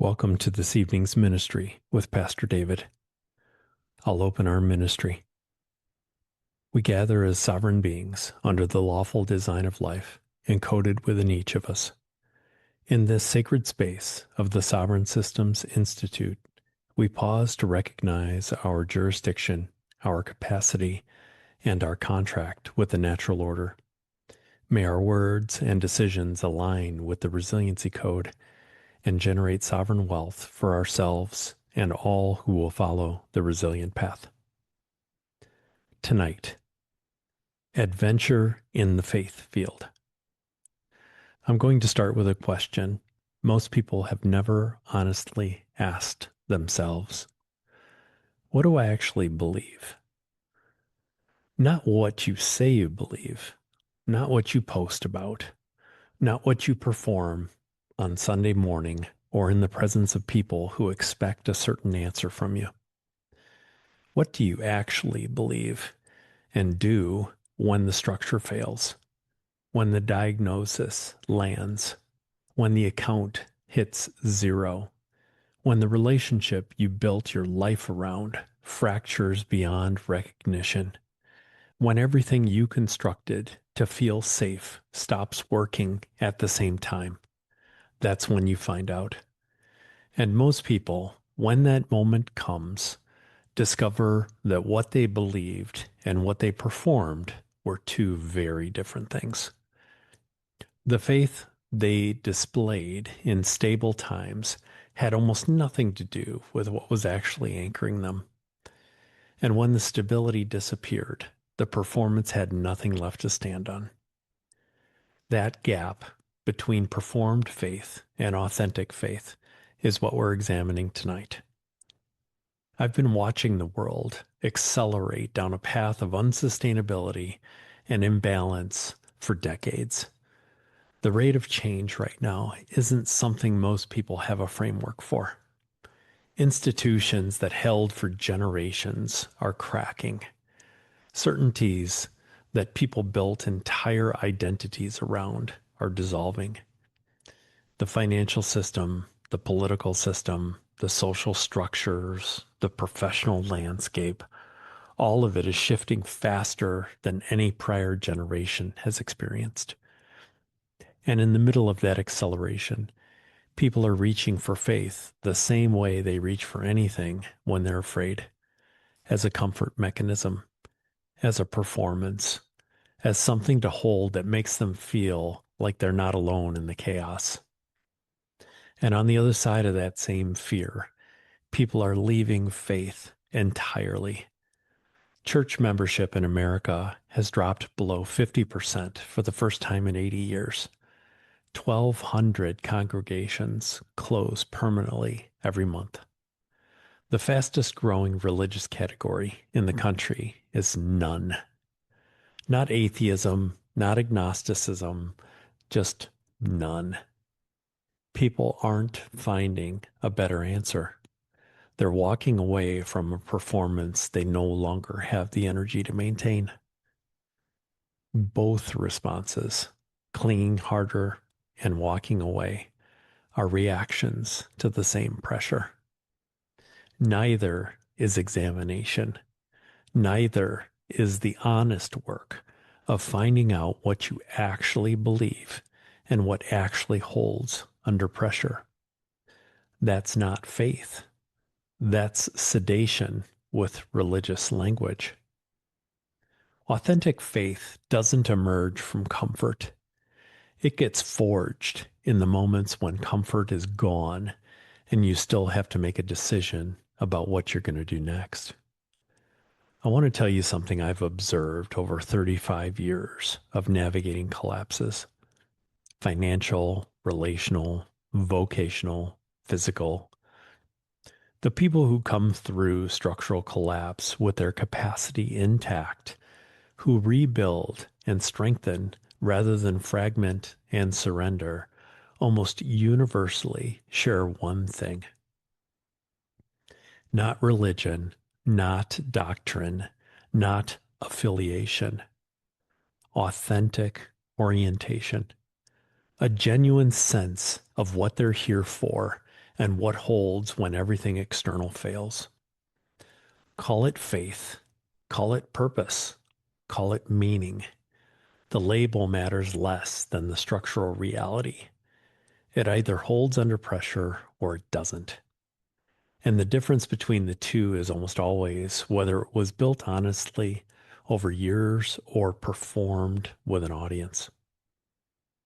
Welcome to this evening's ministry with Pastor David. I'll open our ministry. We gather as sovereign beings under the lawful design of life encoded within each of us. In this sacred space of the Sovereign Systems Institute, we pause to recognize our jurisdiction, our capacity, and our contract with the natural order. May our words and decisions align with the Resiliency Code and generate sovereign wealth for ourselves and all who will follow the resilient path. Tonight, adventure in the faith field. I'm going to start with a question most people have never honestly asked themselves. What do I actually believe? Not what you say you believe, not what you post about, not what you perform on Sunday morning or in the presence of people who expect a certain answer from you. What do you actually believe and do when the structure fails, when the diagnosis lands, when the account hits zero, when the relationship you built your life around fractures beyond recognition, when everything you constructed to feel safe stops working at the same time? That's when you find out. And most people, when that moment comes, discover that what they believed and what they performed were two very different things. The faith they displayed in stable times had almost nothing to do with what was actually anchoring them. And when the stability disappeared, the performance had nothing left to stand on. That gap between performed faith and authentic faith is what we're examining tonight. I've been watching the world accelerate down a path of unsustainability and imbalance for decades. The rate of change right now isn't something most people have a framework for. Institutions that held for generations are cracking. Certainties that people built entire identities around are dissolving. The financial system, the political system, the social structures, the professional landscape, all of it is shifting faster than any prior generation has experienced. And in the middle of that acceleration, people are reaching for faith the same way they reach for anything when they're afraid, as a comfort mechanism, as a performance, as something to hold that makes them feel like they're not alone in the chaos. And on the other side of that same fear, people are leaving faith entirely. Church membership in America has dropped below 50% for the first time in 80 years. 1,200 congregations close permanently every month. The fastest growing religious category in the country is none. Not atheism, not agnosticism, just none. People aren't finding a better answer. They're walking away from a performance they no longer have the energy to maintain. Both responses, clinging harder and walking away, are reactions to the same pressure. Neither is examination. Neither is the honest work of finding out what you actually believe and what actually holds under pressure. That's not faith. That's sedation with religious language. Authentic faith doesn't emerge from comfort. It gets forged in the moments when comfort is gone and you still have to make a decision about what you're going to do next. I want to tell you something I've observed over 35 years of navigating collapses: financial, relational, vocational, physical. The people who come through structural collapse with their capacity intact, who rebuild and strengthen rather than fragment and surrender, almost universally share one thing. Not religion, not doctrine, not affiliation. Authentic orientation. A genuine sense of what they're here for and what holds when everything external fails. Call it faith, call it purpose, call it meaning. The label matters less than the structural reality. It either holds under pressure or it doesn't. And the difference between the two is almost always whether it was built honestly over years or performed with an audience.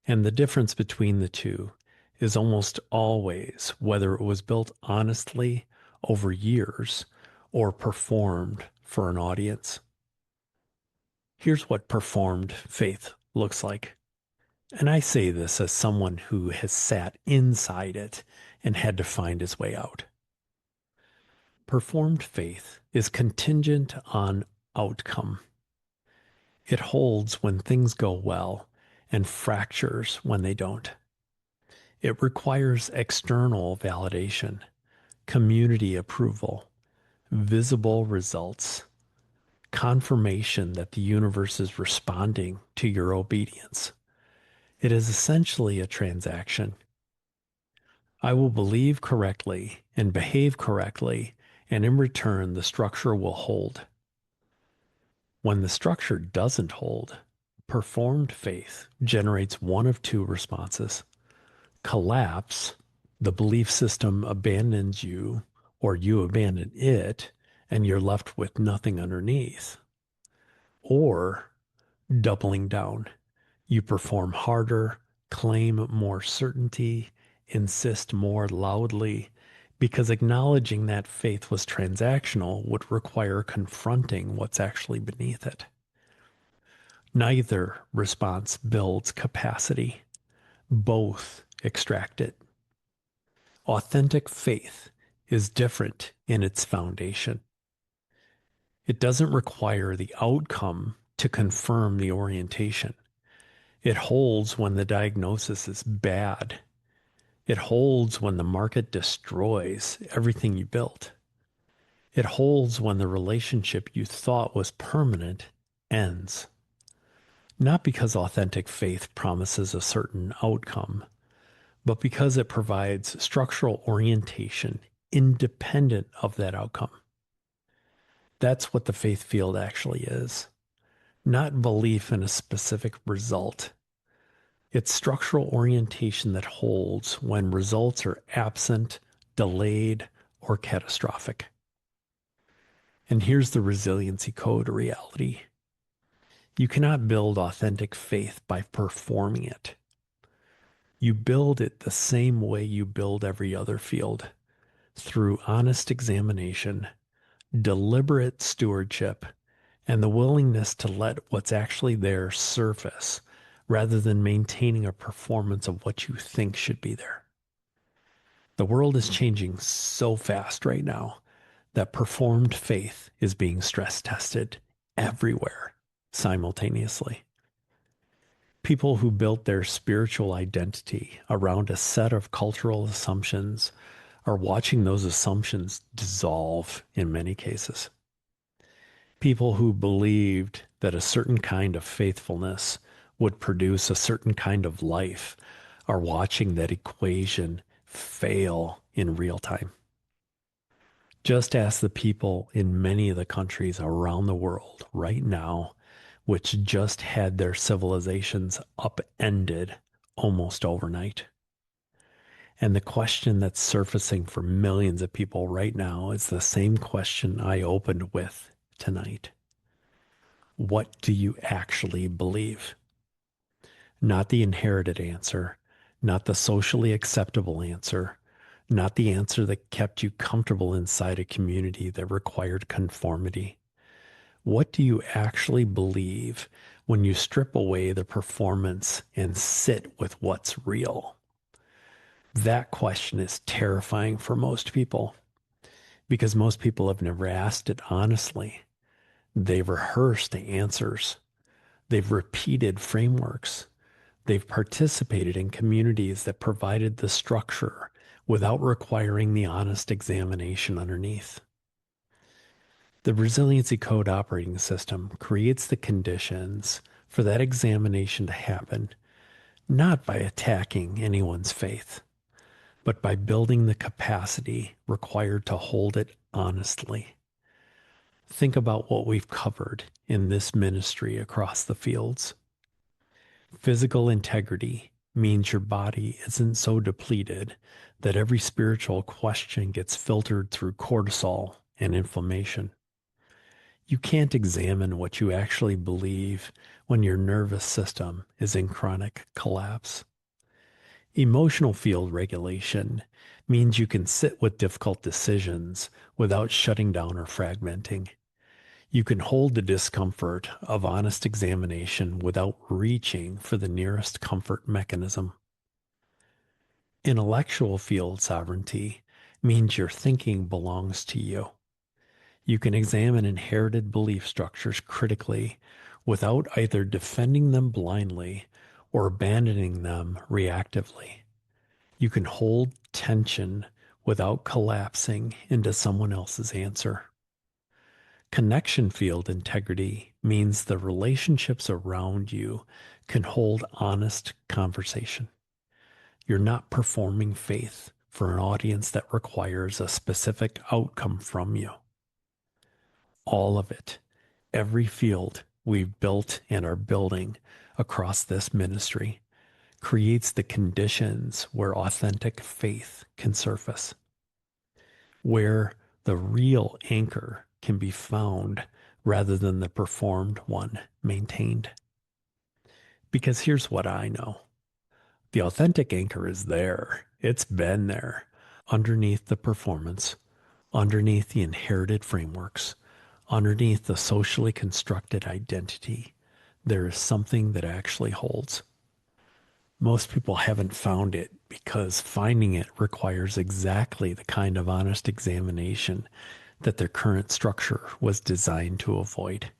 And the difference between the two is almost always whether it was built honestly over years or performed for an audience. Here's what performed faith looks like. And I say this as someone who has sat inside it and had to find his way out. Performed faith is contingent on outcome. It holds when things go well and fractures when they don't. It requires external validation, community approval, visible results, confirmation that the universe is responding to your obedience. It is essentially a transaction. I will believe correctly and behave correctly, and in return, the structure will hold. When the structure doesn't hold, performed faith generates one of two responses: collapse, the belief system abandons you, or you abandon it, and you're left with nothing underneath. Or doubling down. You perform harder, claim more certainty, insist more loudly, because acknowledging that faith was transactional would require confronting what's actually beneath it. Neither response builds capacity. Both extract it. Authentic faith is different in its foundation. It doesn't require the outcome to confirm the orientation. It holds when the diagnosis is bad. It holds when the market destroys everything you built. It holds when the relationship you thought was permanent ends. Not because authentic faith promises a certain outcome, but because it provides structural orientation independent of that outcome. That's what the faith field actually is. Not belief in a specific result. It's structural orientation that holds when results are absent, delayed, or catastrophic. And here's the resiliency code reality. You cannot build authentic faith by performing it. You build it the same way you build every other field, through honest examination, deliberate stewardship, and the willingness to let what's actually there surface rather than maintaining a performance of what you think should be there. The world is changing so fast right now that performed faith is being stress tested everywhere simultaneously. People who built their spiritual identity around a set of cultural assumptions are watching those assumptions dissolve in many cases. People who believed that a certain kind of faithfulness would produce a certain kind of life are watching that equation fail in real time. Just ask the people in many of the countries around the world right now, which just had their civilizations upended almost overnight. And the question that's surfacing for millions of people right now is the same question I opened with tonight. What do you actually believe? Not the inherited answer, not the socially acceptable answer, not the answer that kept you comfortable inside a community that required conformity. What do you actually believe when you strip away the performance and sit with what's real? That question is terrifying for most people because most people have never asked it honestly. They've rehearsed answers. They've repeated frameworks. They've participated in communities that provided the structure without requiring the honest examination underneath. The Resiliency Code Operating System creates the conditions for that examination to happen, not by attacking anyone's faith, but by building the capacity required to hold it honestly. Think about what we've covered in this ministry across the fields. Physical integrity means your body isn't so depleted that every spiritual question gets filtered through cortisol and inflammation. You can't examine what you actually believe when your nervous system is in chronic collapse. Emotional field regulation means you can sit with difficult decisions without shutting down or fragmenting. You can hold the discomfort of honest examination without reaching for the nearest comfort mechanism. Intellectual field sovereignty means your thinking belongs to you. You can examine inherited belief structures critically without either defending them blindly or abandoning them reactively. You can hold tension without collapsing into someone else's answer. Connection field integrity means the relationships around you can hold honest conversation. You're not performing faith for an audience that requires a specific outcome from you. All of it, every field we've built and are building across this ministry, creates the conditions where authentic faith can surface, where the real anchor can be found rather than the performed one maintained. Because here's what I know. The authentic anchor is there. It's been there underneath the performance, underneath the inherited frameworks, underneath the socially constructed identity. There is something that actually holds. Most people haven't found it because finding it requires exactly the kind of honest examination that their current structure was designed to avoid.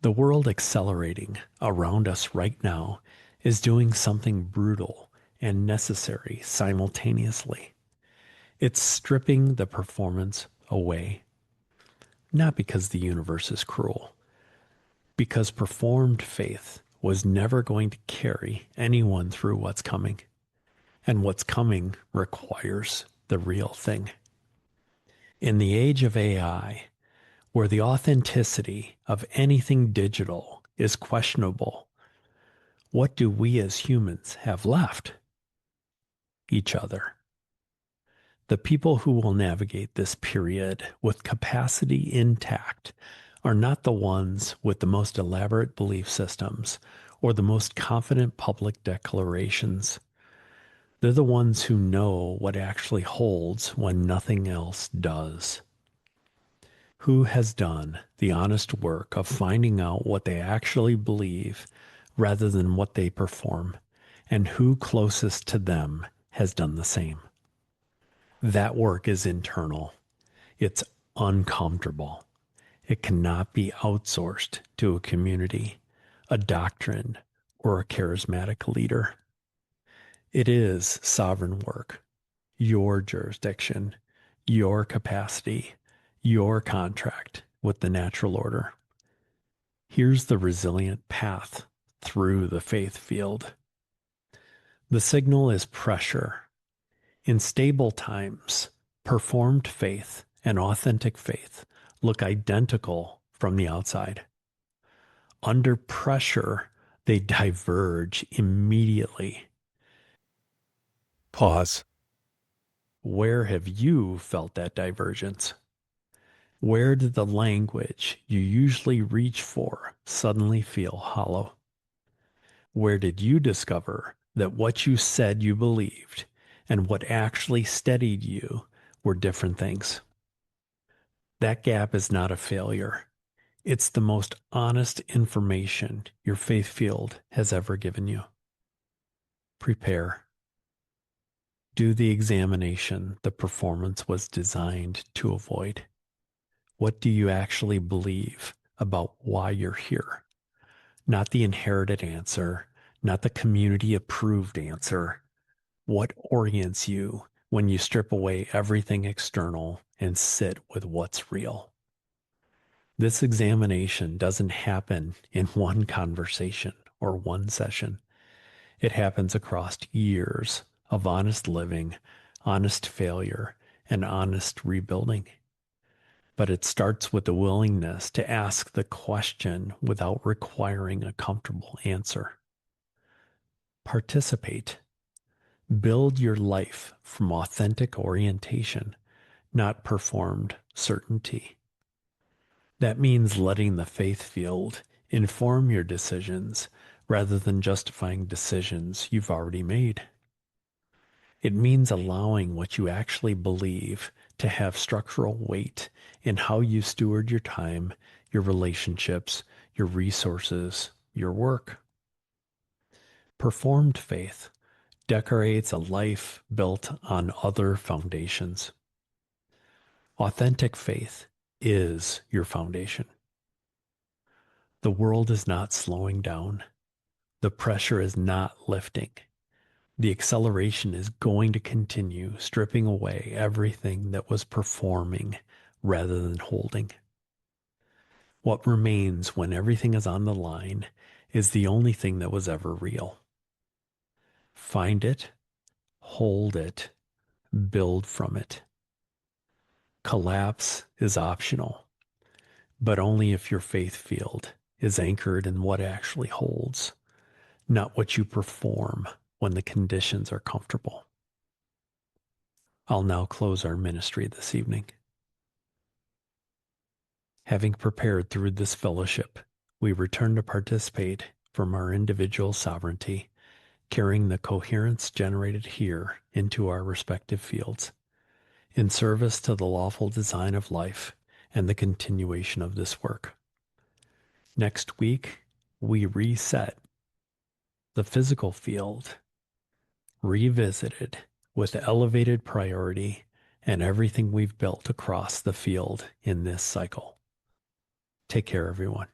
The world accelerating around us right now is doing something brutal and necessary simultaneously. It's stripping the performance away, not because the universe is cruel, because performed faith was never going to carry anyone through what's coming. And what's coming requires the real thing. In the age of AI, where the authenticity of anything digital is questionable, what do we as humans have left? Each other. The people who will navigate this period with capacity intact are not the ones with the most elaborate belief systems or the most confident public declarations. They're the ones who know what actually holds when nothing else does. Who has done the honest work of finding out what they actually believe rather than what they perform, and who closest to them has done the same? That work is internal. It's uncomfortable. It cannot be outsourced to a community, a doctrine, or a charismatic leader. It is sovereign work, your jurisdiction, your capacity, your contract with the natural order. Here's the resilient path through the faith field. The signal is pressure. In stable times, performed faith and authentic faith look identical from the outside. Under pressure, they diverge immediately. Pause. Where have you felt that divergence? Where did the language you usually reach for suddenly feel hollow? Where did you discover that what you said you believed and what actually steadied you were different things? That gap is not a failure. It's the most honest information your faith field has ever given you. Prepare. Do the examination the performance was designed to avoid. What do you actually believe about why you're here? Not the inherited answer, not the community approved answer. What orients you when you strip away everything external and sit with what's real? This examination doesn't happen in one conversation or one session. It happens across years of honest living, honest failure, and honest rebuilding. But it starts with the willingness to ask the question without requiring a comfortable answer. Participate. Build your life from authentic orientation, not performed certainty. That means letting the faith field inform your decisions rather than justifying decisions you've already made. It means allowing what you actually believe to have structural weight in how you steward your time, your relationships, your resources, your work. Performed faith decorates a life built on other foundations. Authentic faith is your foundation. The world is not slowing down. The pressure is not lifting. The acceleration is going to continue, stripping away everything that was performing rather than holding. What remains when everything is on the line is the only thing that was ever real. Find it, hold it, build from it. Collapse is optional, but only if your faith field is anchored in what actually holds, not what you perform when the conditions are comfortable. I'll now close our ministry this evening. Having prepared through this fellowship, we return to participate from our individual sovereignty, carrying the coherence generated here into our respective fields, in service to the lawful design of life and the continuation of this work. Next week, we reset the physical field, revisited with elevated priority and everything we've built across the field in this cycle. Take care, everyone.